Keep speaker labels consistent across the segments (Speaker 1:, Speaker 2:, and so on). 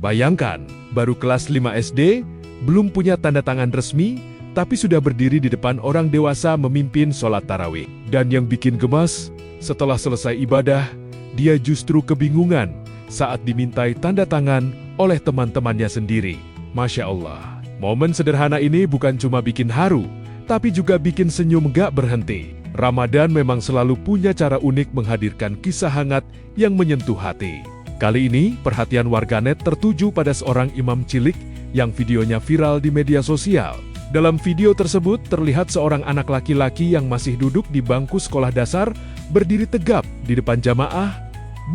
Speaker 1: Bayangkan, baru kelas 5 SD, belum punya tanda tangan resmi, tapi sudah berdiri di depan orang dewasa memimpin sholat tarawih. Dan yang bikin gemas, setelah selesai ibadah, dia justru kebingungan saat dimintai tanda tangan oleh teman-temannya sendiri. Masya Allah, momen sederhana ini bukan cuma bikin haru, tapi juga bikin senyum gak berhenti. Ramadan memang selalu punya cara unik menghadirkan kisah hangat yang menyentuh hati. Kali ini, perhatian warganet tertuju pada seorang imam cilik yang videonya viral di media sosial. Dalam video tersebut, terlihat seorang anak laki-laki yang masih duduk di bangku sekolah dasar berdiri tegap di depan jamaah,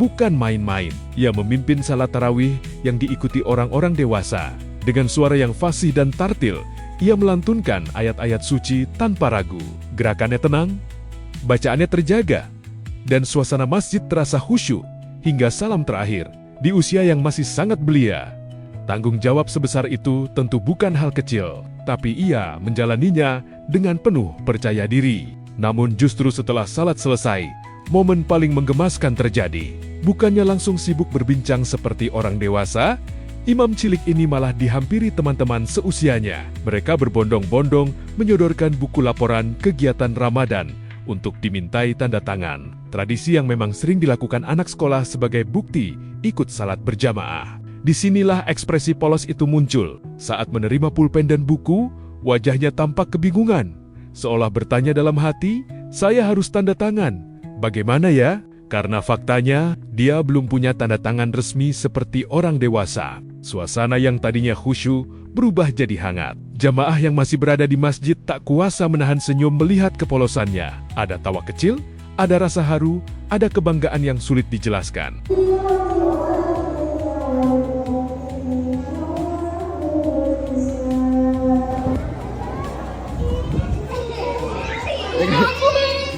Speaker 1: bukan main-main. Ia memimpin salat tarawih yang diikuti orang-orang dewasa. Dengan suara yang fasih dan tartil, ia melantunkan ayat-ayat suci tanpa ragu. Gerakannya tenang, bacaannya terjaga, dan suasana masjid terasa khusyuk hingga salam terakhir. Di usia yang masih sangat belia, tanggung jawab sebesar itu tentu bukan hal kecil, tapi ia menjalaninya dengan penuh percaya diri. Namun justru setelah salat selesai, momen paling menggemaskan terjadi. Bukannya langsung sibuk berbincang seperti orang dewasa, imam cilik ini malah dihampiri teman-teman seusianya. Mereka berbondong-bondong menyodorkan buku laporan kegiatan Ramadan untuk dimintai tanda tangan. Tradisi yang memang sering dilakukan anak sekolah sebagai bukti ikut salat berjamaah. Disinilah ekspresi polos itu muncul. Saat menerima pulpen dan buku, wajahnya tampak kebingungan. Seolah bertanya dalam hati, saya harus tanda tangan. Bagaimana ya? Karena faktanya, dia belum punya tanda tangan resmi seperti orang dewasa. Suasana yang tadinya khusyuk berubah jadi hangat. Jamaah yang masih berada di masjid tak kuasa menahan senyum melihat kepolosannya. Ada tawa kecil, ada rasa haru, ada kebanggaan yang sulit dijelaskan.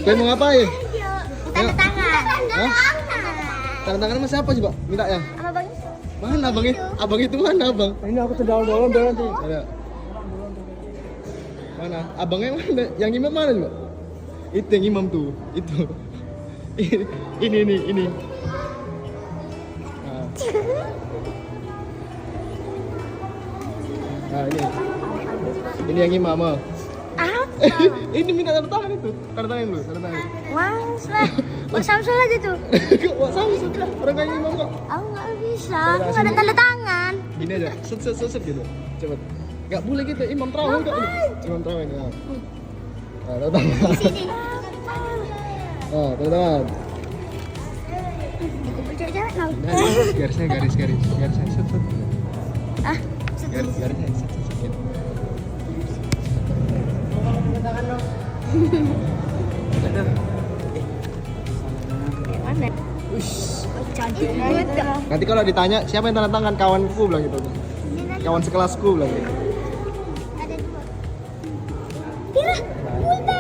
Speaker 2: Kau mau ngapain?
Speaker 3: Tanda tangan.
Speaker 2: Hah? Tanda tangan sama siapa coba? Minta ya?
Speaker 3: Sama Bang Yusuf.
Speaker 2: Mana abangnya? Abang itu mana abang?
Speaker 4: Ini aku terdalam tuh.
Speaker 2: Ada. Mana? Abangnya mana? Yang imam mana coba? Itu yang imam tuh. Itu. Ini. Nah, ini. Ini yang imam.
Speaker 3: Apa?
Speaker 2: Ini minta tanda tangan itu. Tanda tangan dulu, tanda tangan.
Speaker 3: Mas lah. Buat Samsul aja tuh.
Speaker 2: Kok sama suka? Orang kayak imam kok.
Speaker 3: Aku nggak bisa. Aku nggak ada tanda tangan.
Speaker 2: Gini aja, set gitu. Cepet. Gak boleh gitu, imam terawih gak boleh. Imam terawih nih. Nah, tanda tangan.
Speaker 3: Di sini.
Speaker 2: Nah, tanda tangan.
Speaker 3: Aku percaya nol.
Speaker 2: Garisnya set.
Speaker 3: Ah.
Speaker 2: Garisnya set.
Speaker 3: Mana? Cantik banget.
Speaker 2: Nanti kalau ditanya siapa yang tanda tangan, kawanku bilang gitu. Kawan sekelasku bilang gitu.
Speaker 3: Ada dua. Tira, pulpen.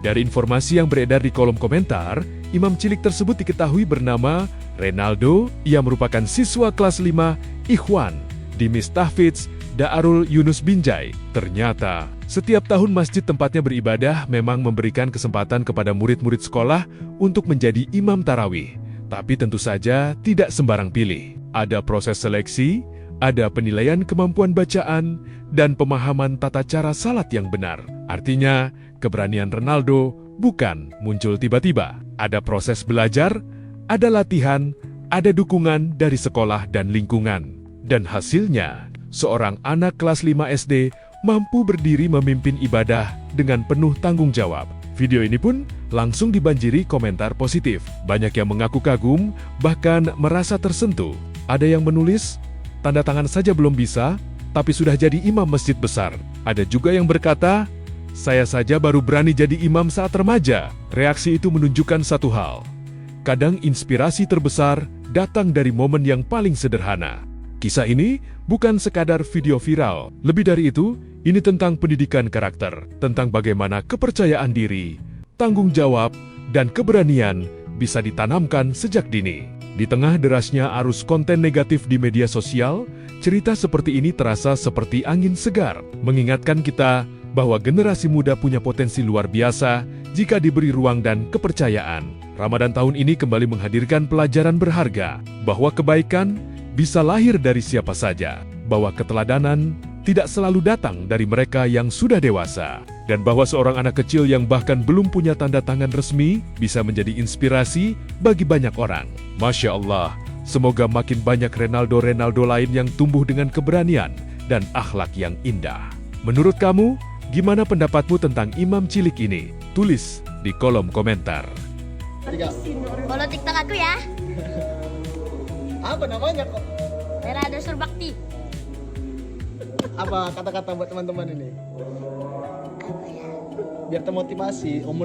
Speaker 1: Dari informasi yang beredar di kolom komentar, imam cilik tersebut diketahui bernama Renaldo. Ia merupakan siswa kelas 5 Ikhwan di Mistahfidz Daarul Yunus Binjai. Ternyata, setiap tahun masjid tempatnya beribadah memang memberikan kesempatan kepada murid-murid sekolah untuk menjadi imam tarawih. Tapi tentu saja tidak sembarang pilih. Ada proses seleksi, ada penilaian kemampuan bacaan, dan pemahaman tata cara salat yang benar. Artinya, keberanian Renaldo bukan muncul tiba-tiba. Ada proses belajar, ada latihan, ada dukungan dari sekolah dan lingkungan. Dan hasilnya, seorang anak kelas 5 SD mampu berdiri memimpin ibadah dengan penuh tanggung jawab. Video ini pun langsung dibanjiri komentar positif. Banyak yang mengaku kagum, bahkan merasa tersentuh. Ada yang menulis, tanda tangan saja belum bisa, tapi sudah jadi imam masjid besar. Ada juga yang berkata, saya saja baru berani jadi imam saat remaja. Reaksi itu menunjukkan satu hal. Kadang inspirasi terbesar datang dari momen yang paling sederhana. Kisah ini bukan sekadar video viral. Lebih dari itu, ini tentang pendidikan karakter, tentang bagaimana kepercayaan diri, tanggung jawab, dan keberanian bisa ditanamkan sejak dini. Di tengah derasnya arus konten negatif di media sosial, cerita seperti ini terasa seperti angin segar, mengingatkan kita bahwa generasi muda punya potensi luar biasa jika diberi ruang dan kepercayaan. Ramadan tahun ini kembali menghadirkan pelajaran berharga, bahwa kebaikan bisa lahir dari siapa saja, bahwa keteladanan tidak selalu datang dari mereka yang sudah dewasa, dan bahwa seorang anak kecil yang bahkan belum punya tanda tangan resmi bisa menjadi inspirasi bagi banyak orang. Masya Allah, semoga makin banyak Renaldo lain yang tumbuh dengan keberanian dan akhlak yang indah. Menurut kamu, gimana pendapatmu tentang imam cilik ini? Tulis di kolom komentar.
Speaker 2: 3.
Speaker 3: Follow TikTok aku ya.
Speaker 2: Apa namanya kok?
Speaker 3: Renaldo Surbakti.
Speaker 2: Apa kata-kata buat teman-teman ini? Biar termotivasi, umur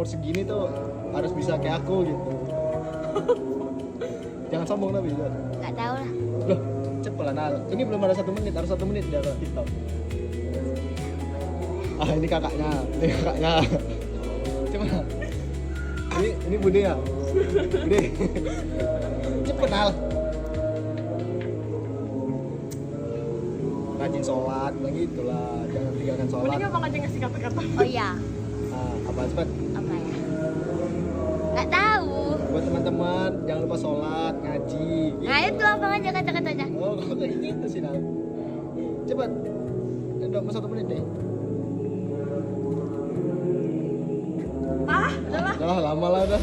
Speaker 2: segini tuh harus bisa kayak aku gitu. Jangan sombong tapi.
Speaker 3: Nggak tahu lah.
Speaker 2: Loh, cepet lah Nal. Ini belum ada 1 menit, harus 1 menit dia kalau TikTok. Ini kakaknya. Coba. Ini bude ya? Bude. Cepet Nal. Rajin sholat, begitu lah. Jangan tinggalkan sholat.
Speaker 4: Mending abang aja ngasih kata-kata.
Speaker 3: Oh iya.
Speaker 2: Apa cepet?
Speaker 3: Apa ya? Nggak tahu.
Speaker 2: Buat teman-teman, jangan lupa sholat, ngaji.
Speaker 3: Nah itu abang aja kata-katanya.
Speaker 2: Oh, kok kayak gitu sih Nal? Cepet. Udah mau 1 menit deh.
Speaker 4: Udahlah.
Speaker 2: Udah lama lah udah.